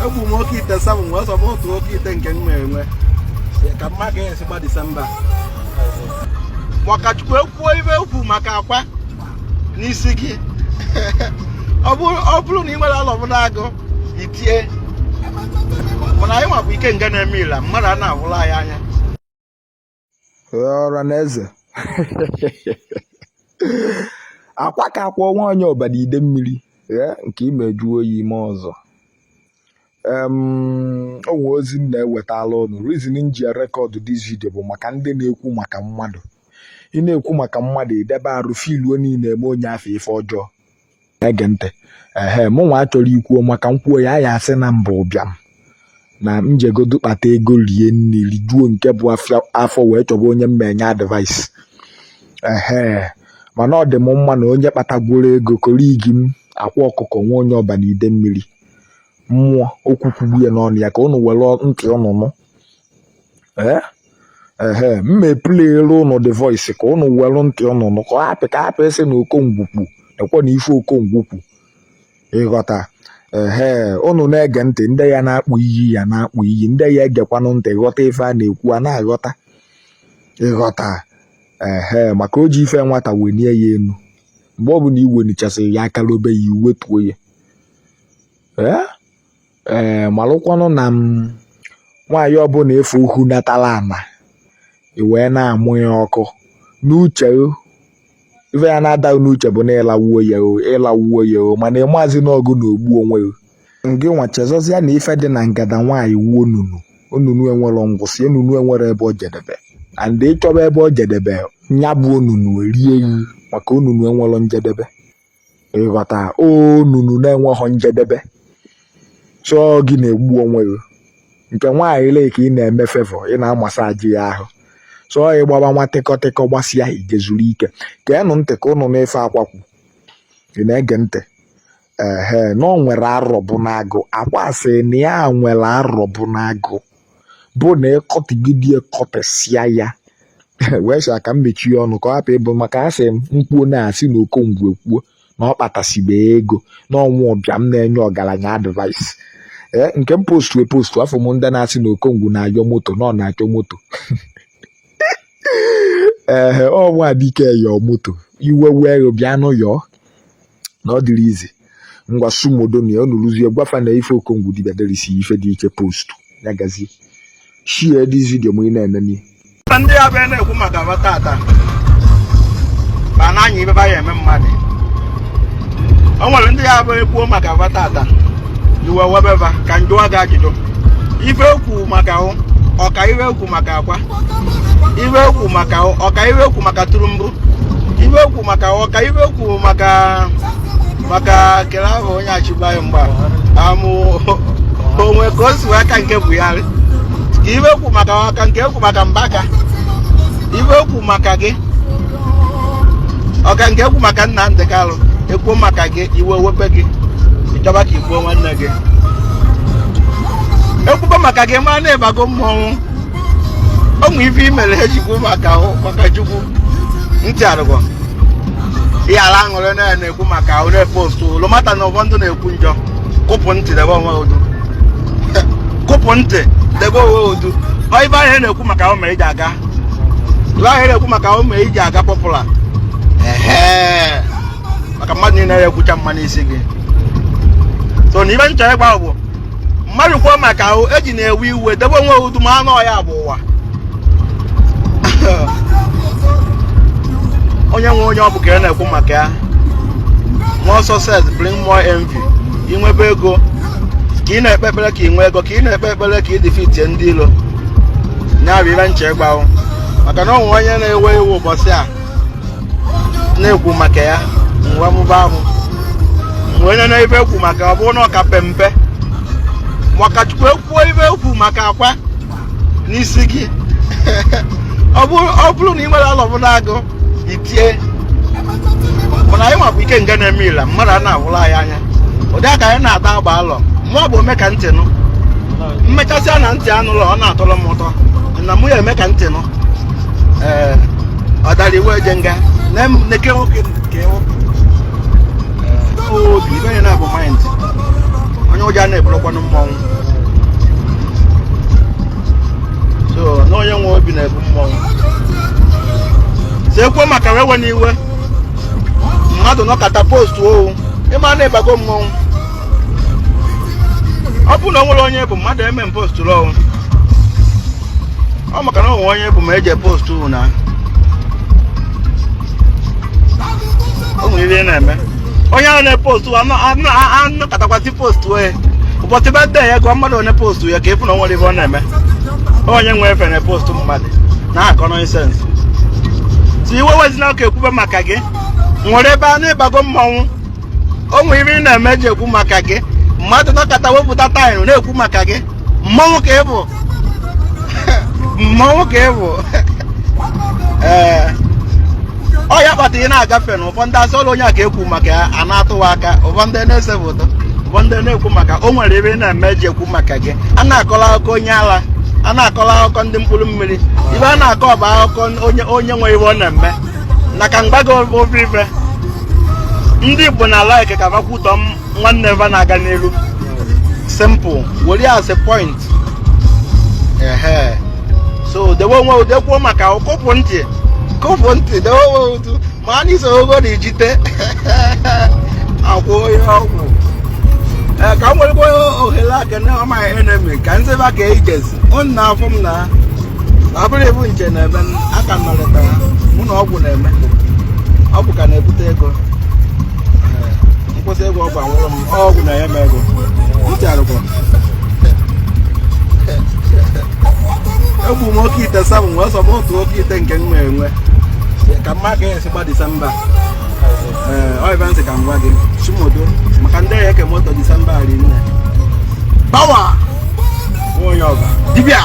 Ogwu m Oke-ite 7 wee sọba otu Oke-ite nke m enwe ka mma ga-esikwa Disemba. Maka Chukwu ekwuo ibe okwu maka akwa n'isi gị. Ọ bụrụ na ị nwere ọlọbụla agụ itie mana anyị nwabụ ike nga na-eme ila mmadụ a na-ahụla anyị anya. Ọra na eze akwa ka akwa nwa onye ọbara ide mmiri nke imeju oyi ime ọzọ. Onwe ozi m na-ewetala ọnụ reason nji rekọdụ this video bụ maka ndị na-ekwu maka mmadụ. Ị na-ekwu maka mmadụ idebe arụ filuo niile eme onye afọ ife ọjọọ. Ege ntị mụ nwa achọrọ ikwuo maka nkwuo ya asị na mba ụbịam na njegodu kpata ego rie nri rijuo nke bụ afọ wee chọba onye mmenye advice. Mana ọ dị m mma na onye kpatagworo ego koligi m akwa ọkụkọ nwa onye ọbana ide mmiri mmụọ okwu kwugbu ya n'ọnụ ya ka unu were ntị ọnụnụ mmepụlere unu the voice ka unu were ntị ọnụnụ ka hapụ esi na okongwukwu ekwe na ife okongwukwu ịghọta. Unu na-ege ntị ndị ya na-akpụ iyi ya na-akpụ iyi ndị ya egekwanụ ntị ghọta ife a na-ekwu a na-aghọta ịghọta. Maka o ji ife nwata wenie ya enu mgbe ọ bụ na iwenichasịrị ya aka lobe ya iwetuo ya. Malụkwanụ na nwaanyị ọbụla efe ohu natala ana wee na-amụ ya ọkụ n'uche ife ya na-ada n'uche bụ na ịlawuo ya mana ịmazi n'ọgụ na ogbu onwe ngị nwa chezọzịa na ife dị na ngada nwaanyị wuo onunu enwere ngwụsị onunu enwere ebe o jedebe and ịchọba ebe o jedebe nya bụ onunu erie ya maka onunu enwere njedebe ịghọta. Onunu na-enweghọ njedebe chọọ gị na-egbu onwe nke nwaanyị ile ka ị na-eme fevọ ị na-amasaji ya ahụ chọọ ịgbaba nwa tịkọtịkọ gbasịa ijezuru ike ka enụ ntị ka ụnụ na-efe akwakwu ị na-ege ntị. Na ọ nwere arọ bụ n'agụ akwa asị na ya nwere arọ bụ n'agụ bụ na ịkọtigide ekọpesịa ya wee sị aka mmechi ọnụ ka ọ hapụ ịbụ maka asị mkpuo na-asị na okongwu ekwuo na ọ kpatasibe ego na ọnwa ọbịa m na-enye ọgaranya advice. Nke m postu afọ m ndị na-asị na okongwu na-ayọ moto na ọ na-achọ moto ọnwa dike yọọ moto iwe wee bịa nụ yọọ na ọ dịrị izi ngwa sumodonia ọnụrụzie gwafa na ife okongwu dibịaderisi ife dị iche postu yagazie shie this video ma ị na-enene ndị ya bụ na-ekwu maka batata ba na anya ibe ba ya eme mmadụ. O nwere ndị ya bụ ekwuo maka batata iwe webeba ka njụwa ga ajụjụ ife okwu maka ọka iwe okwu maka akwa iwe okwu maka ọka iwe okwu maka turumbu iwe okwu maka ọka iwe okwu maka kele ahụ onye achịba ya mgba onwe ka o si aka nke Buhari ka iwe okwu maka ọka nke okwu maka Mbaka iwe okwu maka gị ọka nke ekwu maka Nnamdi Kanu ekwu maka gị iwe wepe gị ịchọba ka igbuo nwanne gị ekwuba maka gị ma na-ebago mmọnwụ ụmụ ife imere ejikwu maka Chukwu ntị arụgọ ihe ala aṅụrị na-ekwu maka ure postu lomata na ụfọdụ na-ekwu njọ kụpụ ntị debe onwe odu kụpụ ntị debe onwe odu ibe ahụ na-ekwu maka ụmụ iji aga ibe ahụ na-ekwu maka ụmụ iji aga pọpụla maka mmadụ niile na-ekwucha mma n'isi gị. So na ibe nchọ ịgba bụ mmadụ kwuo maka ahụ eji na-ewe iwe debe onwe odu ma anụ ọya bụ ụwa onye nwe onye ọ bụ ka ya na-ekwu maka ya. More success bring more envy. Inwebe ego ka ị na-ekpe ekpere ka ị nwee ego ka ị na-ekpe ekpere ka ị defeat ndị ilo nya bụ ibe nchọ ịgba maka na onwe onye na-ewe iwe ụbọchị a na-ekwu maka ya nwa mụba ahụ onye na-ebe ekwu maka ọ bụrụ na ọka pempe maka Chukwu ekwuo ibe ekwu maka akwa n'isi gị ọ bụrụ na ị nwere ọlọbụla agụ itie mana anyị nwabụ ike nga na-eme ila mmadụ a na-ahụla anyị anya ụdị aka anyị na-ata agba alọ mụọ bụ ome ka ntị nụ mmechasịa na ntị anụlọ ọ na-atọrọ m ụtọ na mụ ya eme ka ntị nụ ọ dara iwe eje nga na-eke nwoke nke obi ibe na-abụ mind onye ụjọ na-ebulokwanụ mmọnwụ so na onye nwe obi na-ebu mmọnwụ sekwe maka wewe n'iwe mmadụ nọkata postu owu ịma na-ịbago mmọnwụ ọ bụ na o nwere onye bụ mmadụ eme postu lọwụ ọ maka na onwe onye bụ ma eji postu na o nwere ihe na-eme onye ahụ na-epostu anụkatakwasị postu onye ụbọchị bede ya gụọ mmadụ onye postu ya ka ịfụ na o nwere ihe ọ na-eme onye nwe efe na postu mmadụ na-akọ nọnsensị si iwe wezina ka ekwube maka gị nwere ebe a na-ịbago mmọnwụ o nwere ihe ị na-eme ji ekwu maka gị mmadụ nọkata wepụta taịlụ na-ekwu maka gị mmọnwụ ka ị bụ mmọnwụ ka ị bụ ee ọ ya kpata ị na-agafe na ụfọdụ asị ọrụ onye a ka ekwu maka ya a na-atụwa aka ụfọdụ na-ese foto ụfọdụ na-ekwu maka o nwere ebe ị na-eme ji ekwu maka gị a na-akọrọ akụkọ onye ala a na-akọrọ akụkọ ndị mkpụrụ mmiri ibe a na-akọ bụ akụkọ onye nwe ibe ọ na-eme na ka mgbago ofe ife ndị Igbo na like ka bakwutọ nwanne ebe na-aga n'elu simple were ya as a point so dewe onwe udekwuo maka ụkụpụ ntị dewe onwe udu ma a n'iso ogo na ijite akwụ onye ọgwụ ka m nwerekwa ohere aka na ọmaghị enemi ka nzeba ka ijezi ụnụ na afọ m na abụrụ ebu nche na-eme aka nọrịta mụ na ọgwụ na-eme ọgwụ ka na-ebute ego nkwụsị ego ọgwụ anwụrụ m ọgwụ na-enye m ego ncharụkwa egbu m Oke-ite 7 wee sọ m otu Oke-ite nke m enwe ka mma ka esi gba Disemba nsị ka m gwa gị chimodo maka ndị ya eke moto Disemba rinne bawa onye ọba dibịa